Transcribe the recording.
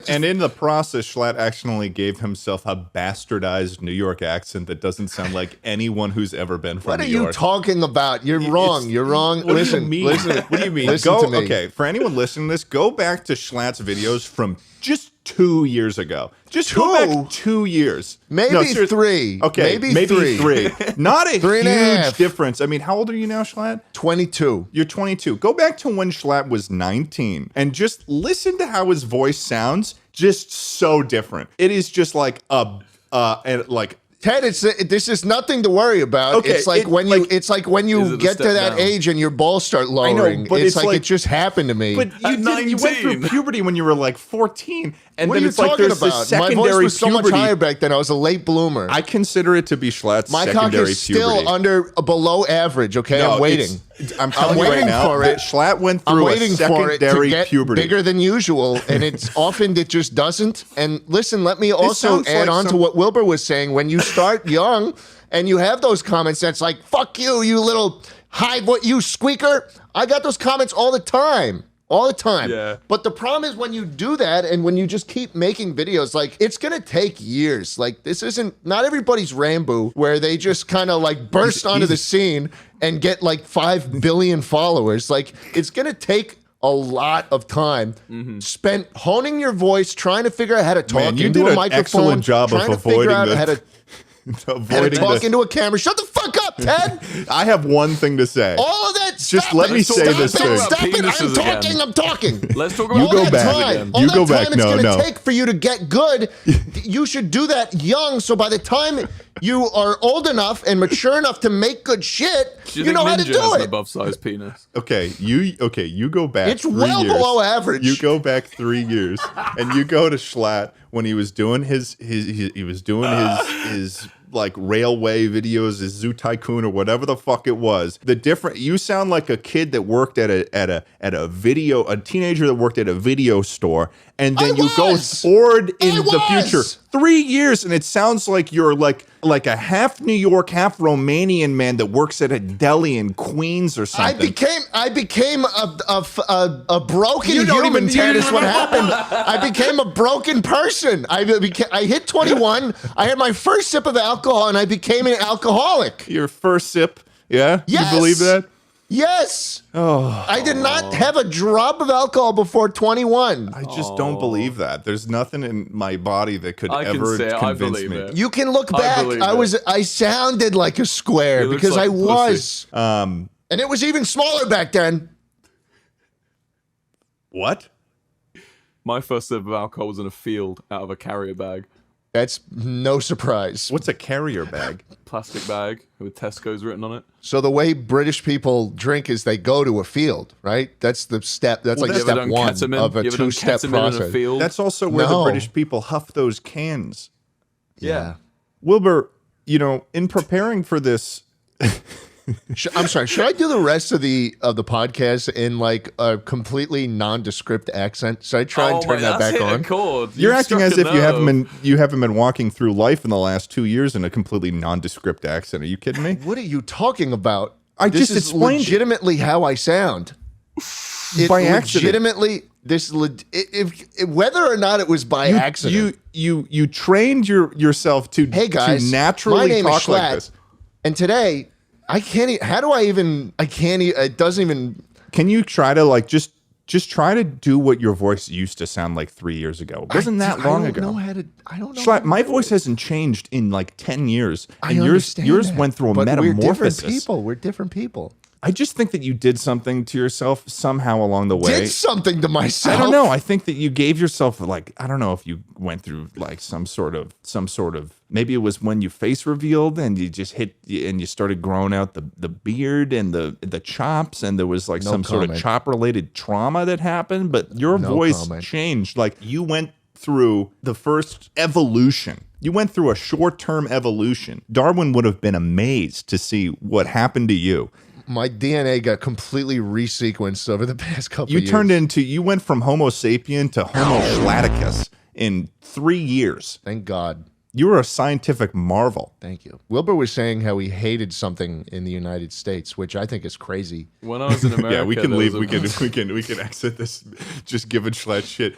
And in the process, Schlatt actually gave himself a bastardized New York accent that doesn't sound like anyone who's ever been from New York. What are you talking about? You're wrong. You're wrong. Listen. What do you mean? Listen to me. Okay, for anyone listening to this, go back to Schlatt's videos from just 2 years ago. Just go back 2 years. Maybe 3. Okay, maybe three. Not a 3.5. huge difference. I mean, how old are you now, Schlatt? 22. You're 22. Go back to when Schlatt was 19 and just listen to how his voice sounds. Just so different. It is just like Ted, this is nothing to worry about. Okay, it's like when you get to that age and your balls start lowering. I know, but it's like it just happened to me. But you went through puberty when you were like 14, and what then are you it's like talking there's about? this secondary My voice was so puberty. much higher back then. I was a late bloomer. I consider it to be Schlatt's My secondary cock is puberty. still below average. Okay, No, I'm waiting. I'm telling you right waiting now for that it. Schlatt went I'm through a waiting for it to secondary get puberty. bigger than usual, and it's often it just doesn't. And listen, let me also sounds add like on to what Wilbur was saying. When you start young and you have those comments that's like, fuck you, you little you squeaker. I got those comments all the time. All the time. Yeah. But the problem is when you do that and when you just keep making videos, like, it's going to take years. Like, this isn't, not everybody's Rambo where they just kind of like burst onto the scene and get like 5 billion followers. Like, it's going to take a lot of time spent honing your voice, trying to figure out how to talk Man, you into did a an microphone, excellent job of trying to figure avoiding out the- how to talk into a camera. Shut the fuck up, Ted. I have one thing to say. All of that. Just stop let it. me say Stop this it. thing. Stop it. Penises I'm again. talking. I'm talking. Let's talk You about go All that back. time, all You that go time back. it's No, going to no. take for you to get good. You should do that young, so by the time you are old enough and mature enough to make good shit, Do you you think know how to Ninja do has an it. above-sized penis? Okay, you go back. It's 3 well years. below average. You go back 3 years, and you go to Schlatt when he was doing his like railway videos, his Zoo Tycoon or whatever the fuck it was. You sound like a kid that worked at a teenager that worked at a video store, and then you go forward in the future 3 years, and it sounds like you're like a half New York, half Romanian man that works at a deli in Queens or something. I became a broken You don't human. even- Ted, you is what happened. I became a broken person. I hit 21. I had my first sip of alcohol, and I became an alcoholic. Your first sip, yeah? Yes. You believe that? Yes. Oh, I did not have a drop of alcohol before 21. I just don't believe that. There's nothing in my body that could I can ever say I convince believe me. it. You can look I back. believe I sounded like a square You look because like I pussy. was. And it was even smaller back then. What? My first sip of alcohol was in a field out of a carrier bag. That's no surprise. What's a carrier bag? Plastic bag with Tesco's written on it. So the way British people drink is they go to a field, right? That's the step. That's like You ever step done one ketamine? of a You ever done two-step ketamine in process. a field? That's also where the No. British people huff those cans. Yeah. Wilbur, in preparing for this, I'm sorry. Should I do the rest of the podcast in like a completely nondescript accent? Should I try and turn that that's back hit a on? chord. you're You've acting struck as a if nerve. you haven't been walking through life in the last 2 years in a completely nondescript accent. Are you kidding me? What are you talking about? I This just is explained it. legitimately how I sound. It By accident. legitimately whether or not it was by accident. You trained yourself to Hey guys, to naturally my name talk is like Schlatt, this. and today I can't. How do I even? I can't. It doesn't even. Can you try to just try to do what your voice used to sound like 3 years ago? It wasn't that long I ago. don't know how to. I don't know. Schlatt, my voice hasn't changed in like 10 years. I And understand yours that, went through a but metamorphosis. We're different people. We're different people. I just think that you did something to yourself somehow along the way. Did something to myself. I don't know. I think that you gave yourself I don't know if you went through like some sort of maybe it was when you face revealed and you just hit and you started growing out the beard and the chops and there was like some sort of chop related trauma that happened, but your voice changed. Like you went through the first evolution. You went through a short-term evolution. Darwin would have been amazed to see what happened to you. My DNA got completely resequenced over the past couple You years. you went from Homo sapien to Homo schlaticus in 3 years. Thank God. You were a scientific marvel. Thank you. Wilbur was saying how he hated something in the United States, which I think is crazy. When I was in America, Yeah, we can there leave. was We can exit this. Just giving Schlatt shit.